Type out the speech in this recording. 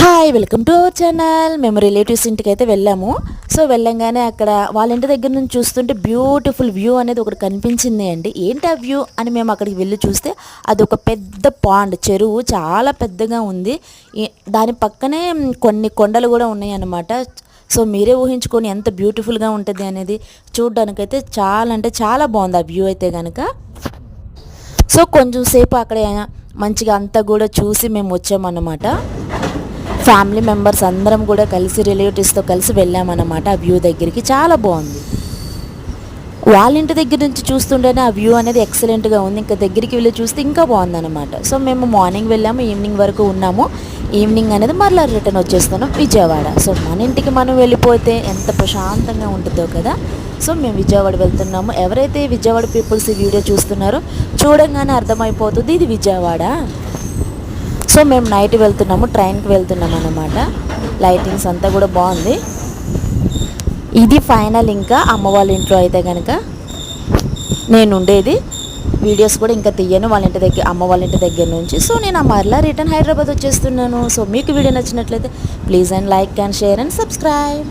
Hi welcome to our channel. మేము relatives ఇంటికి అయితే వెళ్ళాము. సో వెళ్ళంగానే అక్కడ వాళ్ళ ఇంటి దగ్గర నుంచి చూస్తుంటే బ్యూటిఫుల్ వ్యూ అనేది ఒకటి కనిపించింది అండి. ఏంటి ఆ వ్యూ అని మేము అక్కడికి వెళ్ళి చూస్తే అది ఒక పెద్ద పాండ్, చెరువు చాలా పెద్దగా ఉంది. దాని పక్కనే కొన్ని కొండలు కూడా ఉన్నాయి అన్నమాట. సో మీరే ఊహించుకొని ఎంత బ్యూటిఫుల్గా ఉంటుంది అనేది. చూడడానికైతే చాలా అంటే చాలా బాగుంది ఆ వ్యూ అయితే కనుక. సో కొంచెం సేపు అక్కడ మంచిగా అంతా కూడా చూసి మేము వచ్చామన్నమాట. ఫ్యామిలీ మెంబర్స్ అందరం కూడా కలిసి రిలేటివ్స్తో కలిసి వెళ్ళామన్నమాట. ఆ వ్యూ దగ్గరికి చాలా బాగుంది. వాళ్ళ ఇంటి దగ్గర నుంచి చూస్తుంటేనే ఆ వ్యూ అనేది ఎక్సలెంట్గా ఉంది. ఇంకా దగ్గరికి వెళ్ళి చూస్తే ఇంకా బాగుందన్నమాట. సో మేము మార్నింగ్ వెళ్ళాము, ఈవినింగ్ వరకు ఉన్నాము. ఈవినింగ్ అనేది మరలా రిటర్న్ వచ్చేస్తున్నాం విజయవాడ. సో మన ఇంటికి మనం వెళ్ళిపోతే ఎంత ప్రశాంతంగా ఉంటుందో కదా. సో మేము విజయవాడ వెళ్తున్నాము. ఎవరైతే విజయవాడ పీపుల్స్ ఈ వీడియో చూస్తున్నారో చూడంగానే అర్థమైపోతుంది ఇది విజయవాడ. సో మేము నైట్ వెళ్తున్నాము, ట్రైన్కి వెళ్తున్నాం అన్నమాట. లైటింగ్స్ అంతా కూడా బాగుంది. ఇది ఫైనల్. ఇంకా అమ్మ వాళ్ళ ఇంట్లో అయితే కనుక నేను ఉండేది. వీడియోస్ కూడా ఇంకా తీయను వాళ్ళ ఇంటి దగ్గర, అమ్మ వాళ్ళ ఇంటి దగ్గర నుంచి. సో నేను మరలా రిటర్న్ హైదరాబాద్ వచ్చేస్తున్నాను. సో మీకు వీడియో నచ్చినట్లయితే please and like and share and subscribe.